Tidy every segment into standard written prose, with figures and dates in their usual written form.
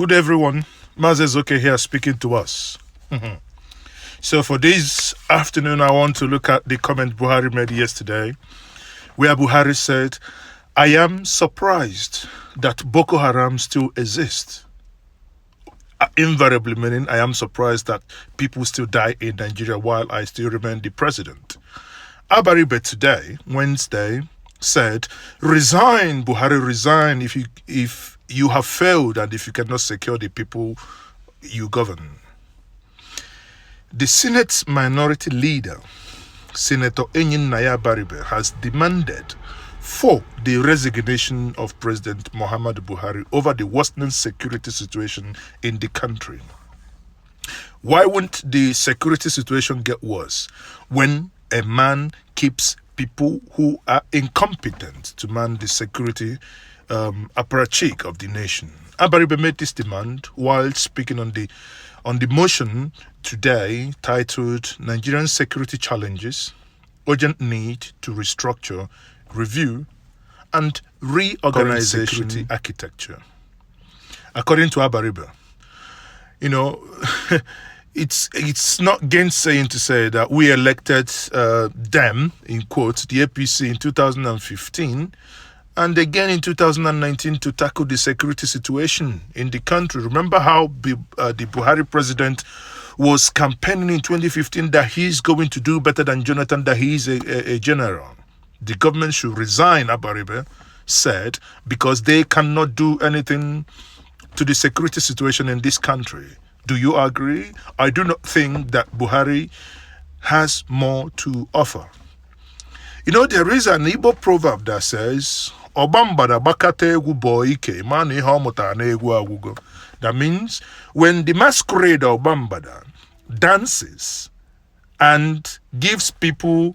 Good everyone. Mazezoke here speaking to us. So for this afternoon, I want to look at the comment Buhari made yesterday, where Buhari said, I am surprised that Boko Haram still exists. Invariably meaning, I am surprised that people still die in Nigeria while I still remain the president. Abaribe today, Wednesday, said, resign, Buhari, resign if you have failed and if you cannot secure the people you govern. The Senate's minority leader, Senator Abaribe, has demanded for the resignation of President Muhammadu Buhari over the worsening security situation in the country. Why won't the security situation get worse when a man keeps people who are incompetent to man the security apparatchik of the nation? Abaribe made this demand while speaking on the motion today titled Nigerian Security Challenges, Urgent Need to Restructure, Review and Reorganization Security Architecture. According to Abaribe, it's not gainsaying to say that we elected them, in quotes, the APC in 2015 and again in 2019 to tackle the security situation in the country. Remember how the Buhari president was campaigning in 2015 that he's going to do better than Jonathan, that he's a general. The government should resign, Abaribe said, because they cannot do anything to the security situation in this country. Do you agree? I do not think that Buhari has more to offer. There is an Igbo proverb that says, Obambada bakate egwu boike, mani ihe ọmụtara na egwu agwụgo. That means when the masquerade of Obambada dances and gives people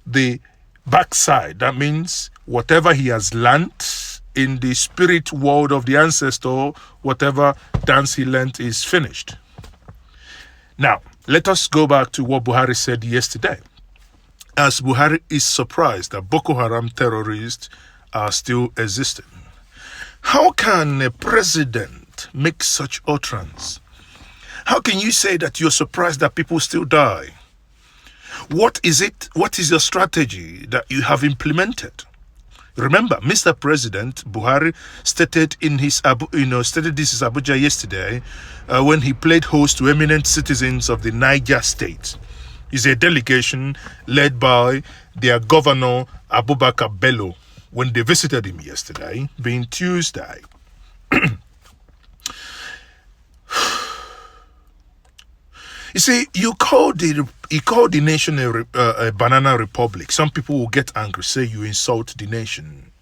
the backside, that means whatever he has learnt in the spirit world of the ancestor, whatever dance he learnt is finished. Now, let us go back to what Buhari said yesterday. As Buhari is surprised that Boko Haram terrorists are still existing. How can a president make such utterance? How can you say that you're surprised that people still die? What is it? What is your strategy that you have implemented? Remember, Mr. President Buhari stated in his stated this in Abuja yesterday when he played host to eminent citizens of the Niger state. It's a delegation led by their Governor Abubakar Bello when they visited him yesterday, being Tuesday. You see, you call the nation a banana republic. Some people will get angry, say you insult the nation.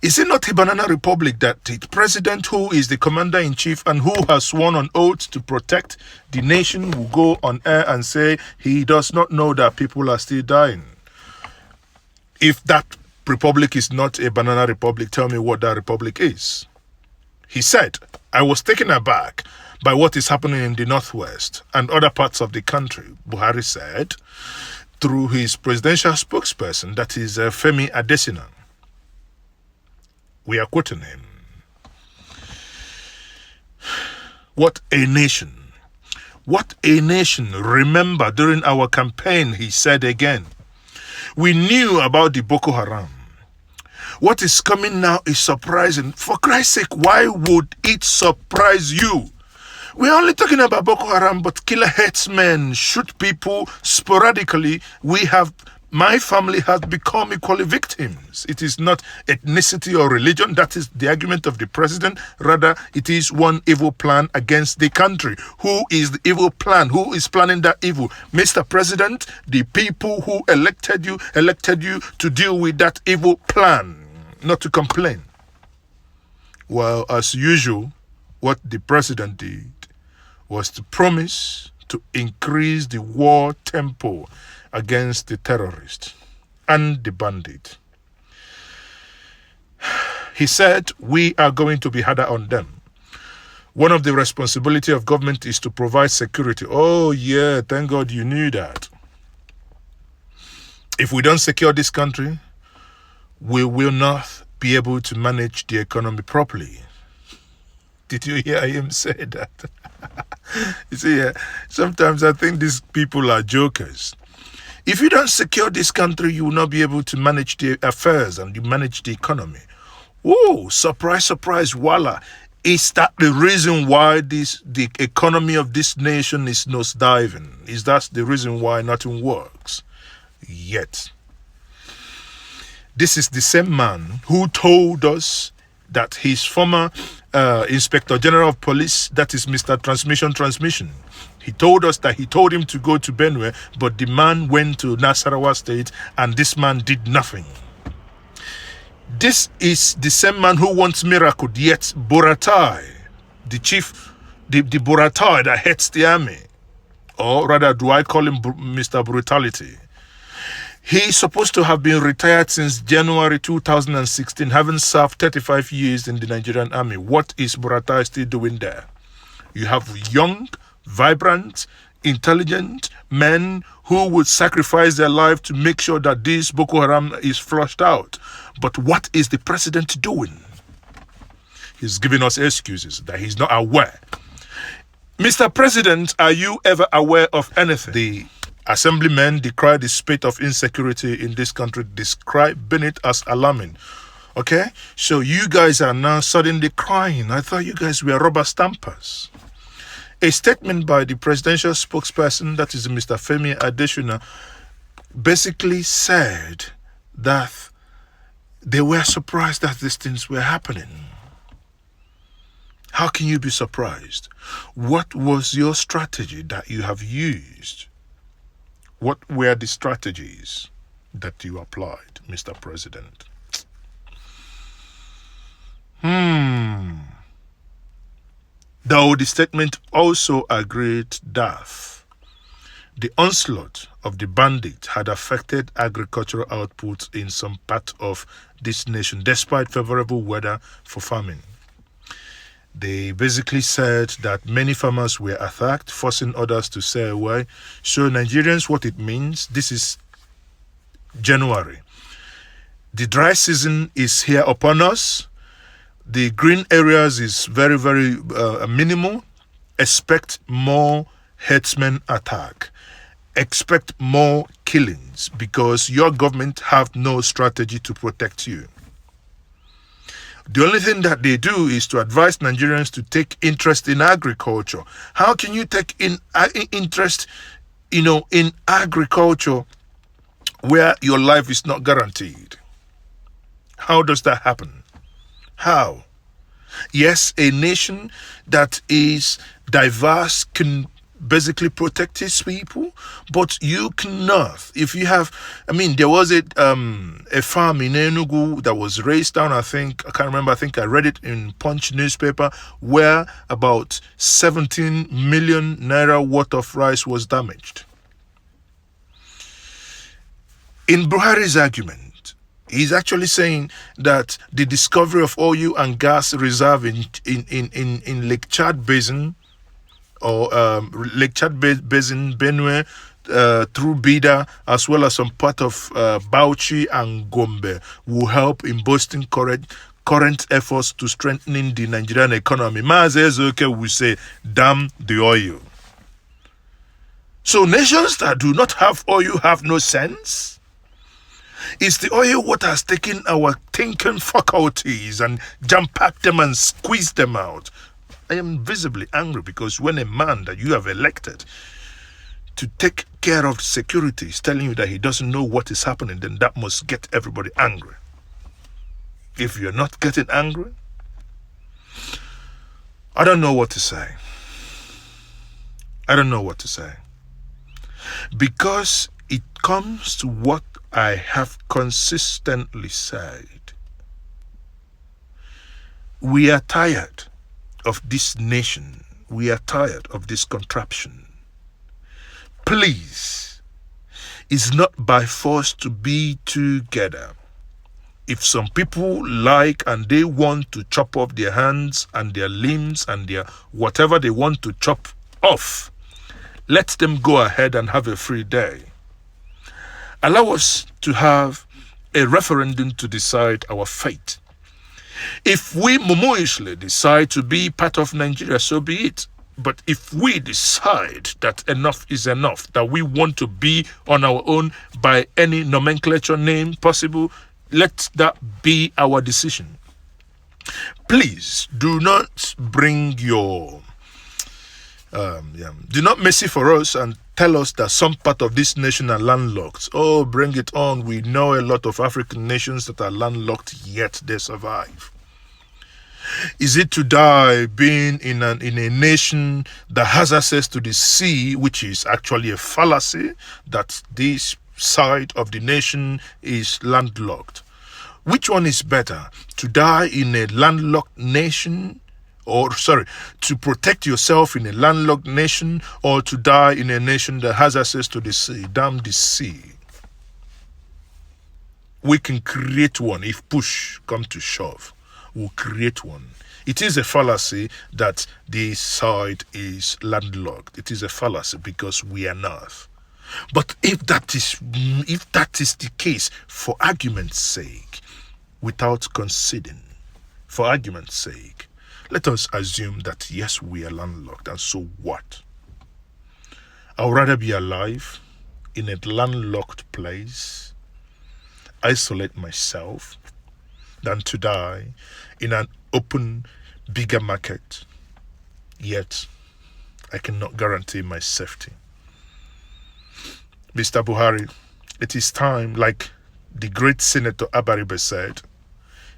Is it not a banana republic that the president, who is the commander-in-chief and who has sworn on oath to protect the nation, will go on air and say he does not know that people are still dying? If that republic is not a banana republic, tell me what that republic is. He said, I was taken aback by what is happening in the Northwest and other parts of the country, Buhari said, through his presidential spokesperson, that is Femi Adesina. We are quoting him. What a nation. What a nation. Remember, during our campaign, he said again, we knew about the Boko Haram. What is coming now is surprising. For Christ's sake, why would it surprise you? We're only talking about Boko Haram, but killer headsmen shoot people sporadically. My family has become equally victims. It is not ethnicity or religion. That is the argument of the president. Rather, it is one evil plan against the country. Who is the evil plan? Who is planning that evil? Mr. President, the people who elected you to deal with that evil plan, not to complain. Well, as usual, what the president did was to promise to increase the war tempo against the terrorists and the bandit. He said, we are going to be harder on them. One of the responsibility of government is to provide security. Oh yeah, thank God you knew that. If we don't secure this country, we will not be able to manage the economy properly. Did you hear him say that? You see, sometimes I think these people are jokers. If you don't secure this country, you will not be able to manage the affairs and you manage the economy. Oh, surprise, surprise, voila. Is that the reason why the economy of this nation is nosediving? Is that the reason why nothing works? Yet. This is the same man who told us that his former Inspector General of Police, that is Mr. Transmission, he told us that he told him to go to Benue, but the man went to Nasarawa State and this man did nothing. This is the same man who wants miracle, yet Buratai, the chief, the Buratai that heads the army, or rather do I call him Mr. Brutality? He's supposed to have been retired since January 2016, having served 35 years in the Nigerian army. What is Buratai still doing there? You have young, vibrant, intelligent men who would sacrifice their life to make sure that this Boko Haram is flushed out. But what is the president doing? He's giving us excuses that he's not aware. Mr. President, are you ever aware of anything? The assemblymen decry the spate of insecurity in this country, describing it as alarming. Okay? So you guys are now suddenly crying. I thought you guys were rubber stampers. A statement by the presidential spokesperson, that is Mr. Femi Adesina, basically said that they were surprised that these things were happening. How can you be surprised? What was your strategy that you have used? What were the strategies that you applied, Mr. President? Though the statement also agreed that the onslaught of the bandits had affected agricultural output in some part of this nation, despite favorable weather for farming. They basically said that many farmers were attacked, forcing others to stay away. So Nigerians, what it means, this is January. The dry season is here upon us. The green areas is very, very minimal. Expect more herdsmen attack. Expect more killings because your government have no strategy to protect you. The only thing that they do is to advise Nigerians to take interest in agriculture. How can you take interest, in agriculture where your life is not guaranteed? How does that happen? How? Yes, a nation that is diverse can basically protect its people, but you cannot. If you have, there was a farm in Enugu that was raised down, I can't remember, I think I read it in Punch newspaper, where about 17 million naira worth of rice was damaged. In Buhari's argument, he's actually saying that the discovery of oil and gas reserve in Lake Chad Basin or Lake Chad Basin, Benue, through Bida, as well as some part of Bauchi and Gombe, will help in boosting current efforts to strengthening the Nigerian economy. Mazezoke will say, damn the oil. So nations that do not have oil have no sense? It's the oil what has taken our thinking faculties and jam-packed them and squeezed them out. I am visibly angry because when a man that you have elected to take care of security is telling you that he doesn't know what is happening, then that must get everybody angry. If you're not getting angry, I don't know what to say. I don't know what to say. Because it comes to what I have consistently said. We are tired of this nation. We are tired of this contraption. Please, it's not by force to be together. If some people like and they want to chop off their hands and their limbs and their whatever they want to chop off, let them go ahead and have a free day. Allow us to have a referendum to decide our fate. If we mumuishly decide to be part of Nigeria, so be it. But if we decide that enough is enough, that we want to be on our own by any nomenclature name possible, let that be our decision. Please do not bring your do not messy for us and tell us that some part of this nation are landlocked. Oh, bring it on. We know a lot of African nations that are landlocked, yet they survive. Is it to die being in a nation that has access to the sea, which is actually a fallacy, that this side of the nation is landlocked? Which one is better? To die in a landlocked nation, to protect yourself in a landlocked nation, or to die in a nation that has access to the sea? Damn the sea. We can create one if push come to shove. We'll create one. It is a fallacy that this side is landlocked. It is a fallacy because we are not. But if that is the case, for argument's sake, without conceding, for argument's sake, let us assume that yes, we are landlocked, and so what? I would rather be alive in a landlocked place, isolate myself, than to die in an open, bigger market. Yet, I cannot guarantee my safety. Mr. Buhari, it is time, like the great Senator Abaribe said,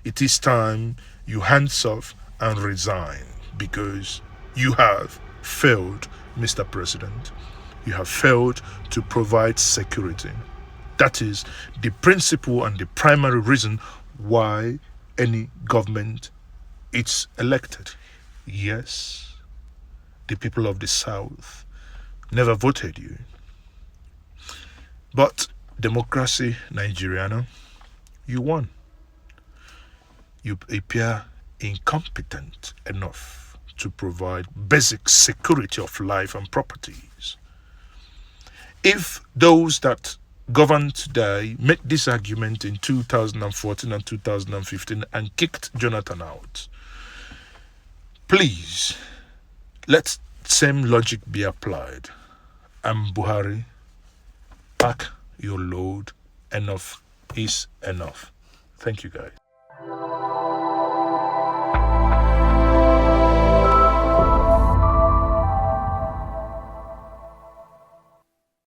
it is time you hands off and resign, because you have failed, Mr. President. You have failed to provide security. That is the principle and the primary reason why any government is elected. Yes, the people of the South never voted you. But democracy, Nigeriana, you won. You appear incompetent enough to provide basic security of life and properties. If those that governed today made this argument in 2014 and 2015 and kicked Jonathan out, please, let same logic be applied. And Buhari, pack your load. Enough is enough. Thank you, guys.